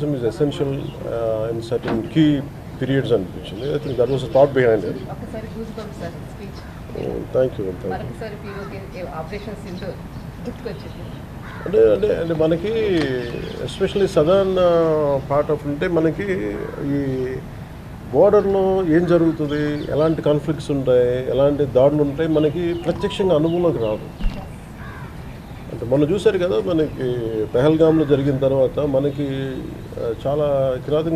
ecotourism is essential in certain key periods అనిపించింది. I think that was a thought behind it. ఒకసారి goosebumps sir speech. Thank you. మరొకసారి PoK operation Sindhu గుర్తుకొచ్చింది. అంటే మనకి especially southern part of అంటే మనకి ఈ బోర్డర్లో ఏం జరుగుతుంది, ఎలాంటి కాన్ఫ్లిక్ట్స్ ఉంటాయి, ఎలాంటి దాడులు ఉంటాయి, మనకి ప్రత్యక్షంగా అనుభవంలోకి రాదు. అంటే మొన్న చూశారు కదా, మనకి పెహల్గామ్లో జరిగిన తర్వాత మనకి చాలా కిరాతక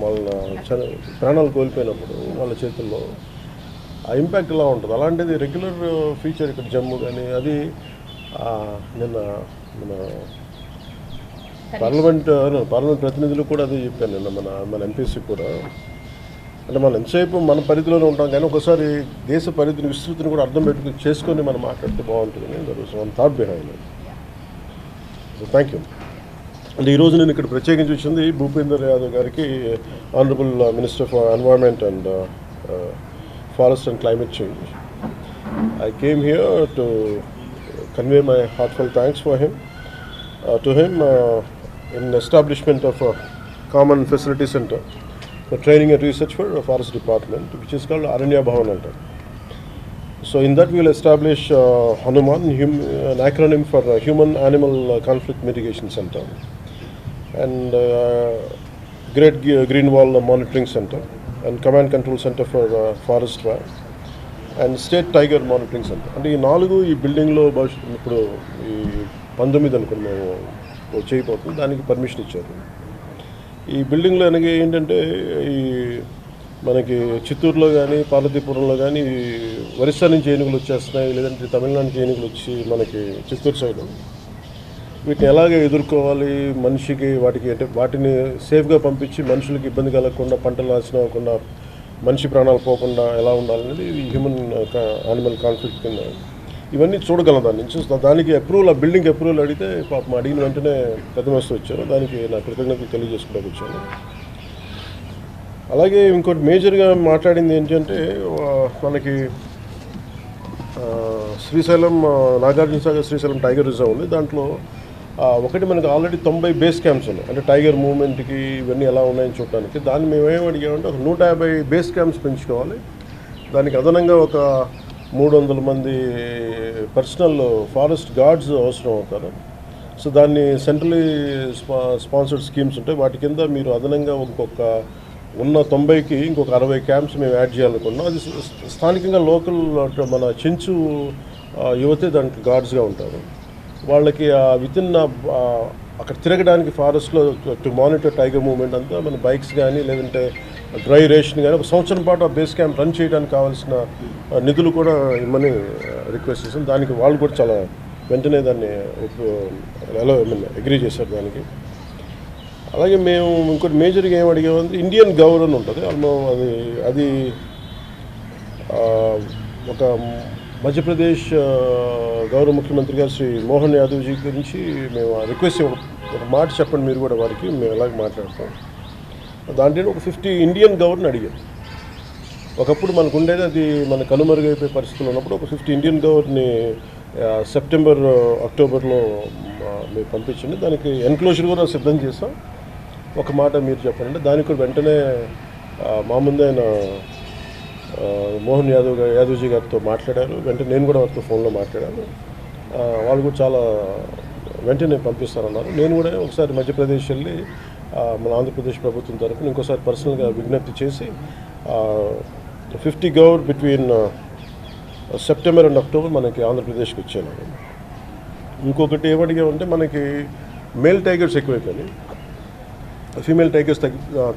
వాళ్ళ ప్రాణాలు కోల్పోయినప్పుడు వాళ్ళ చేతుల్లో ఆ ఇంపాక్ట్ ఎలా ఉంటుంది. అలాంటిది రెగ్యులర్ ఫీచర్ ఇక్కడ జమ్మూ కానీ అది నిన్న మన పార్లమెంట్ ప్రతినిధులు కూడా అదే చెప్పాను నిన్న మన ఎంపీసీ కూడా. అంటే మనం ఎంతసేపు మన పరిధిలోనే ఉంటాం కానీ ఒకసారి దేశ పరిధిని విస్తృతిని కూడా అర్థం చేసుకొని మనం మాట్లాడితే బాగుంటుందని one thought behind it. So thank you. అంటే ఈరోజు నేను ఇక్కడ ప్రత్యేకించి వచ్చింది భూపేందర్ యాదవ్ గారికి, honourable minister for environment and forest and climate change. I came here to convey my heartfelt thanks to him in establishment of a common facility center for training and research for the forest department, which is called Aranya Bhavan. So in that we will establish Hanuman, an acronym for Human Animal Conflict Mitigation Center, and Great Green Wall Monitoring Center, and Command Control Center for Forest Fire, and state tiger monitoring centre. అంటే ఈ 4 ఈ బిల్డింగ్లో భవిష్యత్తు ఇప్పుడు ఈ 19 అనుకుని మేము చేయబోతుంది, దానికి పర్మిషన్ ఇచ్చారు. ఈ బిల్డింగ్లో అనగా ఏంటంటే ఈ మనకి చిత్తూరులో కానీ పార్వతీపురంలో కానీ ఒరిస్సా నుంచి ఏనుగులు వచ్చేస్తున్నాయి, లేదంటే తమిళనాడు నుంచి ఏనుగులు వచ్చి మనకి చిత్తూరు సైడ్ వీటిని ఎలాగ ఎదుర్కోవాలి, మనిషికి వాటికి అంటే వాటిని సేఫ్గా పంపించి మనుషులకి ఇబ్బంది కలగకుండా, పంటలు నాశనం అవ్వకుండా, మనిషి ప్రాణాలు పోకుండా ఎలా ఉండాలనేది హ్యూమన్ యానిమల్ కాన్ఫ్లిక్ట్ కింద ఇవన్నీ చూడగలం. దాని నుంచి దానికి అప్రూవల్, ఆ బిల్డింగ్ అప్రూవల్ అడిగితే పాపం అడిగిన వెంటనే పెద్ద మస్తు వచ్చారు. దానికి నా కృతజ్ఞతలు తెలియజేసుకోవడానికి వచ్చాను. అలాగే ఇంకోటి మేజర్గా మాట్లాడింది ఏంటంటే మనకి శ్రీశైలం నాగార్జున సాగర్ శ్రీశైలం టైగర్ రిజర్వ్ ఉంది. దాంట్లో ఒకటి మనకు ఆల్రెడీ 90 బేస్ క్యాంప్స్ ఉన్నాయి, అంటే టైగర్ మూవ్మెంట్కి ఇవన్నీ ఎలా ఉన్నాయని చూడడానికి. దాన్ని మేము ఏం అడిగామంటే ఒక 150 బేస్ క్యాంప్స్ పెంచుకోవాలి, దానికి అదనంగా ఒక 300 మంది పర్సనల్ ఫారెస్ట్ గార్డ్స్ అవసరం అవుతారు. సో దాన్ని సెంట్రలీ స్పాన్సర్డ్ స్కీమ్స్ ఉంటాయి, వాటి కింద మీరు అదనంగా ఇంకొక ఉన్న 90కి ఇంకొక 60 క్యాంప్స్ మేము యాడ్ చేయాలనుకున్నాం. అది స్థానికంగా లోకల్ మన చెంచు యువతే దానికి గార్డ్స్గా ఉంటారు. వాళ్ళకి వితిన్ అక్కడ తిరగడానికి ఫారెస్ట్లో టు మానిటర్ టైగర్ మూవ్మెంట్ అంతా మన బైక్స్ కానీ లేదంటే డ్రై రేషన్ కానీ ఒక సంవత్సరం పాటు ఆ బేస్ క్యాంప్ రన్ చేయడానికి కావాల్సిన నిధులు కూడా ఇమ్మని రిక్వెస్ట్ చేసాం. దానికి వాళ్ళు కూడా చాలా వెంటనే దాన్ని అగ్రీ చేశారు దానికి. అలాగే మేము ఇంకోటి మేజర్గా ఏం అడిగామంటే ఇండియన్ గౌర్ అని ఉంటుంది, అది ఒక మధ్యప్రదేశ్ గౌరవ ముఖ్యమంత్రి గారు శ్రీ మోహన్ యాదవ్జీ గురించి మేము రిక్వెస్ట్ ఒక మాట చెప్పండి మీరు కూడా వారికి, మేము ఎలాగ మాట్లాడతాం. దాంట్లో ఒక 50 ఇండియన్ గవర్ని అడిగారు. ఒకప్పుడు మనకు ఉండేది అది మన కనుమరుగైపోయే పరిస్థితులు ఉన్నప్పుడు ఒక 50 ఇండియన్ గవర్ని సెప్టెంబర్ అక్టోబర్లో మేము పంపించండి, దానికి ఎన్క్లోజర్ కూడా సిద్ధం చేస్తాం, ఒక మాట మీరు చెప్పండి. దానికి కూడా వెంటనే మా ముందే ఆయన మోహన్ యాదవ్జీ గారితో మాట్లాడారు. వెంటనే నేను కూడా వారితో ఫోన్లో మాట్లాడాను. వాళ్ళు కూడా చాలా వెంటనే పంపిస్తారన్నారు. నేను కూడా ఒకసారి మధ్యప్రదేశ్ వెళ్ళి మన ఆంధ్రప్రదేశ్ ప్రభుత్వం తరఫున ఇంకోసారి పర్సనల్గా విజ్ఞప్తి చేసి 50 గౌర్ బిట్వీన్ సెప్టెంబర్ అండ్ అక్టోబర్ మనకి ఆంధ్రప్రదేశ్కి వచ్చాను. ఇంకొకటి ఏమడిగామంటే మనకి మేల్ టైగర్స్ ఎక్కువైపోయినాయి, ఫీమేల్ టైగర్స్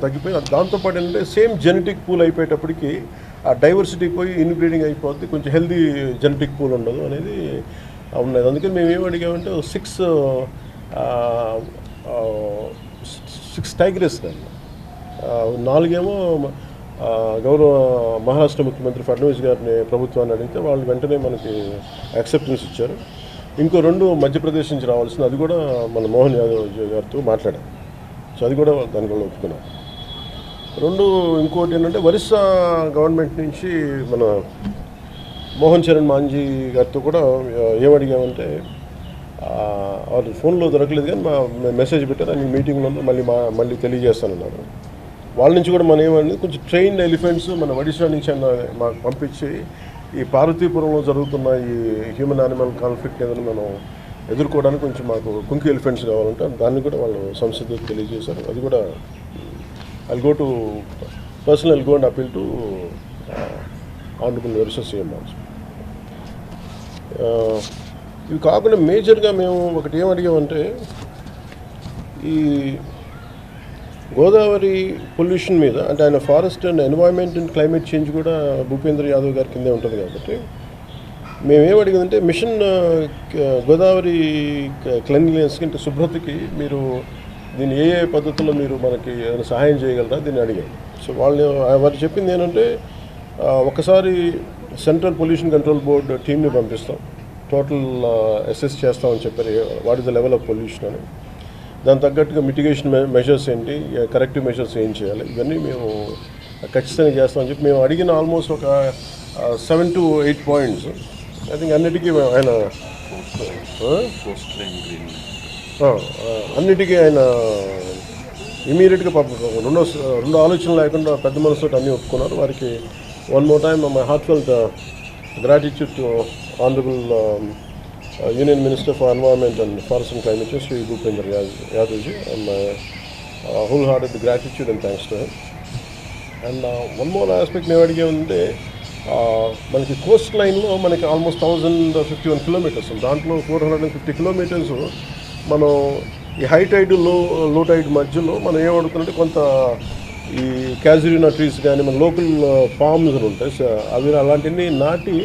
తగ్గిపోయి, దాంతోపాటు ఏంటంటే సేమ్ జెనెటిక్ పూల్ అయిపోయేటప్పటికి ఆ డైవర్సిటీ పోయి ఇన్బ్రీడింగ్ అయిపోద్ది, కొంచెం హెల్దీ జెనెటిక్ పూల్ ఉండదు అనేది ఉన్నది. అందుకని మేము ఏం అడిగామంటే 6 టైగర్స్ కానీ 4 ఏమో గౌరవ మహారాష్ట్ర ముఖ్యమంత్రి ఫడ్నవీస్ గారిని ప్రభుత్వాన్ని అడిగితే వాళ్ళు వెంటనే మనకి యాక్సెప్టెన్స్ ఇచ్చారు. ఇంకో 2 మధ్యప్రదేశ్ నుంచి రావాల్సింది, అది కూడా మన మోహన్ యాదవ్ గారితో మాట్లాడారు. సో అది కూడా దానివల్ల ఒప్పుకున్నాం. 2 ఇంకోటి ఏంటంటే ఒరిస్సా గవర్నమెంట్ నుంచి మన మోహన్ చరణ్ మాంజీ గారితో కూడా ఏమడిగామంటే వాళ్ళు ఫోన్లో దొరకలేదు కానీ మెసేజ్ పెట్టారు అని మీటింగ్లో మళ్ళీ తెలియజేస్తానన్నారు. వాళ్ళ నుంచి కూడా మనం ఏమన్నది కొంచెం ట్రైన్డ్ ఎలిఫెంట్స్ మన ఒడిశా నుంచి అన్న మాకు పంపించి ఈ పార్వతీపురంలో జరుగుతున్న ఈ హ్యూమన్ యానిమల్ కాన్ఫ్లిక్ట్ ఏదైనా మనం ఎదుర్కోవడానికి కొంచెం మాకు కుంకి ఎలిఫెంట్స్ కావాలంటే దాన్ని కూడా వాళ్ళు సంసిద్ధత తెలియజేశారు. అది కూడా I'll go to personal go and appeal to honourable versus CM also. ఇవి కాకుండా మేజర్గా మేము ఒకటి ఏం అడిగామంటే ఈ గోదావరి పొల్యూషన్ మీద అంటే ఆయన forest and environment and climate change కూడా భూపేంద్ర యాదవ్ గారి కిందే ఉంటుంది కాబట్టి మేమేం అడిగిందంటే మిషన్ గోదావరి క్లెన్లీనెస్కి అంటే శుభ్రతకి మీరు దీన్ని ఏ పద్ధతుల్లో మీరు మనకి ఏమైనా సహాయం చేయగలరా దీన్ని అడిగాం. సో వారు చెప్పింది ఏంటంటే ఒకసారి సెంట్రల్ పొల్యూషన్ కంట్రోల్ బోర్డు టీమ్ని పంపిస్తాం, టోటల్ అసెస్ చేస్తామని చెప్పారు what is the level of pollution అని. దాని తగ్గట్టుగా మిటిగేషన్ మెజర్స్ ఏంటి, కరెక్టివ్ మెజర్స్ ఏం చేయాలి, ఇవన్నీ మేము ఖచ్చితంగా చేస్తామని చెప్పి మేము అడిగిన ఆల్మోస్ట్ ఒక 7 to 8 పాయింట్స్. ఐ థింక్ అన్నిటికీ ఆయన అన్నిటికీ ఆయన ఇమీడియట్గా రెండు ఆలోచనలు లేకుండా పెద్ద మనసుతో అన్నీ ఒప్పుకున్నారు. వారికి one more time my heartfelt gratitude to Honorable Union Minister for Environment and Forest and Climate Change, Shri Bhupendra Yadavji, and my wholehearted gratitude and thanks to him. And one more aspect మేము అడిగే ఉంది, మనకి Coast లైన్లో మనకి almost 1051 kilometres, దాంట్లో 450 kilometres మనం ఈ high Tide లో టైడ్ మధ్యలో మనం ఏమడుగుతుందంటే కొంత ఈ క్యాజురినా ట్రీస్ కానీ మన లోకల్ పామ్స్ ఉంటాయి, అవి అలాంటివన్నీ నాటి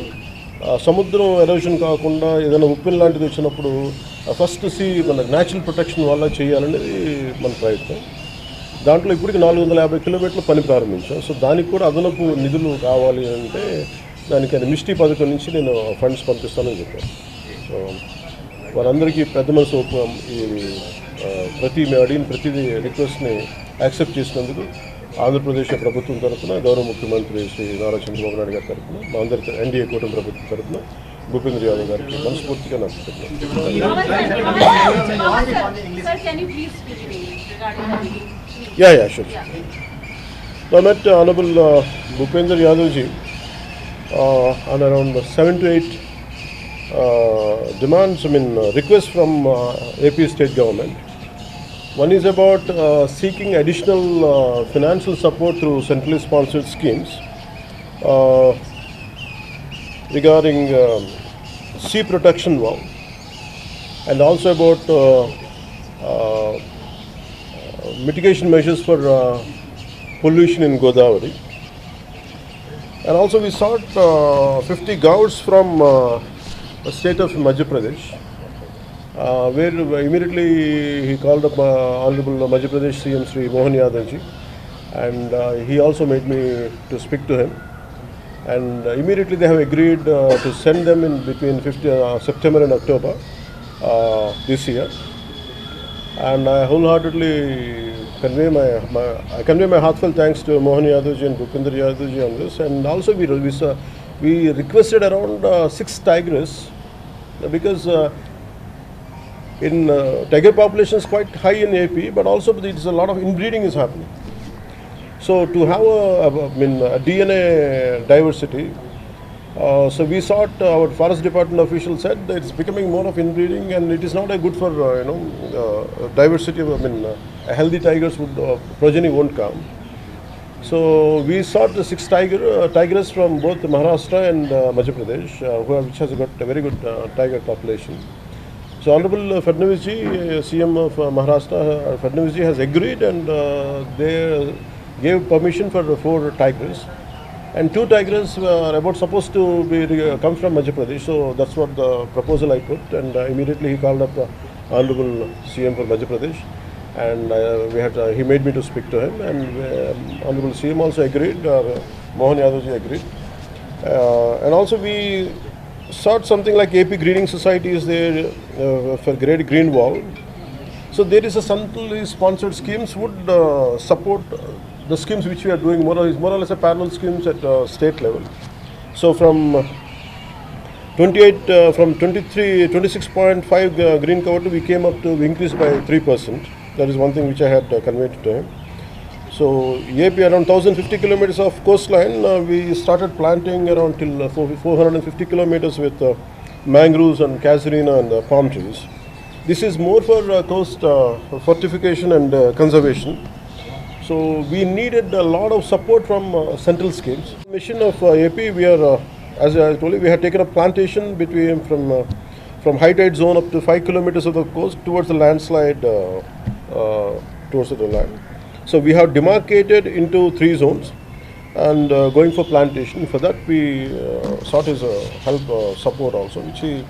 సముద్రం ఎరోషన్ కాకుండా ఏదైనా ఉప్పెన్ లాంటిది వచ్చినప్పుడు ఫస్ట్ మన న్యాచురల్ ప్రొటెక్షన్ వల్ల చేయాలనేది మన ప్రయత్నం. దాంట్లో ఇప్పటికి 450 కిలోమీటర్ల పని ప్రారంభించాం. సో దానికి కూడా అదనపు నిధులు కావాలి అంటే దానికని మిస్టీ పథకం నుంచి నేను ఫండ్స్ పంపిస్తానని చెప్పాను. సో వారందరికీ పెద్ద మనసు ఈ మేము అడిగిన ప్రతిదీ రిక్వెస్ట్ని యాక్సెప్ట్ చేసినందుకు ఆంధ్రప్రదేశ్ ప్రభుత్వం తరఫున గౌరవ ముఖ్యమంత్రి శ్రీ నారా చంద్రబాబు నాయుడు గారి తరఫున మా అందరి ఎన్డీఏ కూటమి ప్రభుత్వం తరఫున భూపేంద్ర యాదవ్ గారికి మనస్ఫూర్తిగా sure. So I met Honorable Bhupendra Yadavji on around 7 to 8 demands, requests from AP state government. One is about seeking additional financial support through centrally sponsored schemes regarding sea protection wall, and also about mitigation measures for pollution in Godavari. And also we sought 50 gouts from the state of Madhya Pradesh, where immediately he called up Honorable Madhya Pradesh CM Shri Mohan Yadavji, and he also made me to speak to him. And immediately they have agreed to send them in between September and October this year. And I wholeheartedly convey my heartfelt thanks to Mohan Yadavji and Bhupendra Yadavji on this. And also we requested around 6 tigers, because tiger population is quite high in AP, but also there is a lot of inbreeding is happening. So to have a DNA diversity, so we sought, our forest department official said that it's becoming more of inbreeding, and it is not a good for diversity of, a healthy tigers would progeny won't come. So we sought the 6 tigers from both Maharashtra and Madhya Pradesh, which has got a very good tiger population. So Honorable Fadnavis ji, CM of Maharashtra, Fadnavis ji has agreed, and they gave permission for 4 tigers, and 2 tigers are about supposed to come from Madhya Pradesh. So that's what the proposal I put, and immediately he called up Honorable CM for Madhya Pradesh, and he made me to speak to him, and Honorable CM also agreed, Mohan Yadavji agreed, and also we sought something like AP Greening Society is there for Great Green Wall. So there is a centrally sponsored schemes would support the schemes which we are doing, more or less a parallel schemes at state level. So from 28 from 26.5 green cover we came up to, we increased by 3%. That is one thing which I had conveyed to him. So AP around 1050 kilometers of coastline, we started planting around till 450 kilometers with mangroves and casuarina and palm trees. This is more for coast fortification and conservation. So we needed a lot of support from central schemes. Mission of AP, we are, as I told you, we had taken a plantation between from high tide zone up to 5 kilometers of the coast towards the landslide towards the land. So we have demarcated into 3 zones and going for plantation. For that we sought his help, support also, which he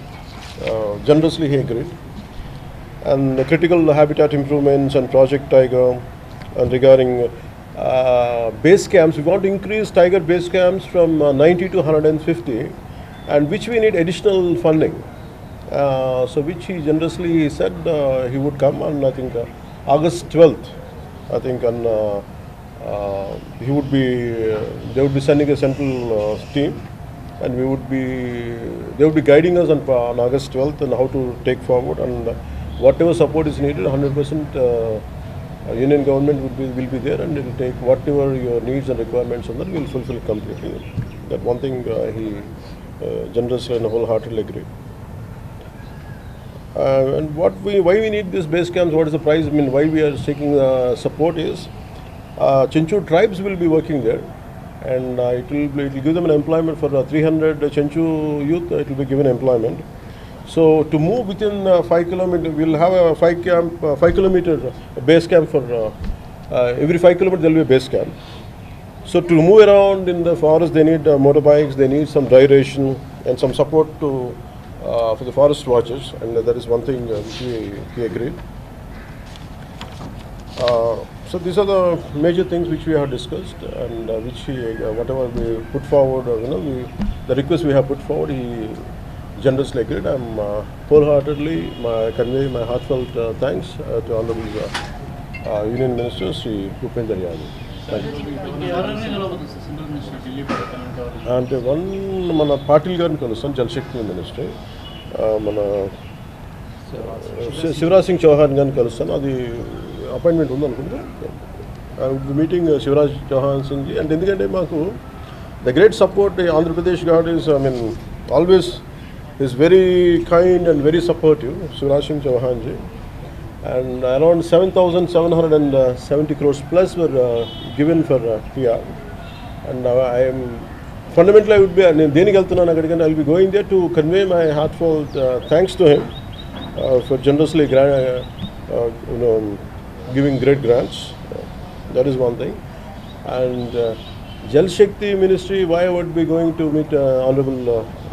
generously he agreed. And the critical habitat improvements and Project Tiger, and regarding base camps, we want to increase tiger base camps from 90 to 150, and which we need additional funding. So which he generously said he would come on, I think August 12th. I think on he would be they would be sending a central team, and they would be guiding us on August 12th and how to take forward, and whatever support is needed, 100% Union government will be there, and it will take whatever your needs and requirements on that, we will fulfill completely. That one thing he generously and wholeheartedly agreed. And why we need this base camps, what is the price, I mean, why we are seeking support is, Chenchu tribes will be working there, and it will give them an employment for 300 Chenchu youth, it will be given employment. So to move within 5 kilometers, we will have a 5 kilometer base camp for every 5 kilometers there will be a base camp. So to move around in the forest, they need motorbikes, they need some dry ration and some support to for the forest watchers, and that is one thing which he agreed. So these are the major things which we have discussed, and which he, whatever we put forward, or the request we have put forward, he generously agreed. I'm wholeheartedly convey my heartfelt thanks to Honorable Union Minister Sri Bhupendra Yadav. అంటే one మన పాటిల్ గారిని కలుస్తాను, జలశక్తి ministry, మన శివరాజ్ సింగ్ చౌహాన్ గారిని కలుస్తాను, అది appointment ఉందనుకుంటా. Meeting Shivraj Chauhan Singh, అంటే ఎందుకంటే మాకు the great support Andhra Pradesh government is, I mean, always is very kind and very supportive, Shivraj Singh Chauhan ji, and around 7,770 crores plus were given for PR, and I am fundamentally I would be, I will be going there to convey my heartfelt thanks to him for generously giving great grants. That is one thing. And Jal Shakti Ministry, why I would be going to meet Honorable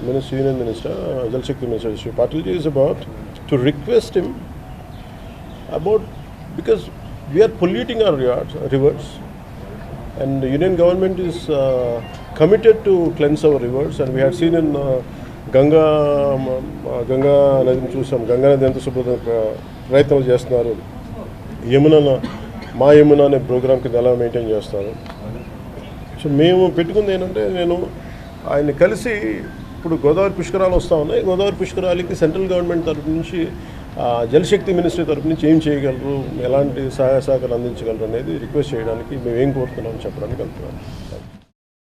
Minister, Union Minister, Jal Shakti Minister Sri Patil ji, is about to request him about, because we are polluting our rivers, and the Union government is committed to cleanse our rivers, and we had seen in Ganga నదిని చూసాం, గంగా నది ఎంత శుభ్రత ప్రయత్నాలు చేస్తున్నారు, మా యమున అనే programme కింద ఎలా మెయింటైన్ చేస్తారు. సో మేము పెట్టుకుంది ఏంటంటే, నేను ఆయన్ని కలిసి, ఇప్పుడు గోదావరి పుష్కరాలు వస్తూ ఉన్నాయి, గోదావరి పుష్కరాలకి సెంట్రల్ గవర్నమెంట్ తరఫు నుంచి జలశక్తి మినిస్ట్రీ తరఫు నుంచి ఏం చేయగలరు, ఎలాంటి సహాయ సహకారాలు అందించగలరు అనేది రిక్వెస్ట్ చేయడానికి, మేము ఏం కోరుతున్నామని చెప్పడానికి వెళ్తున్నాను.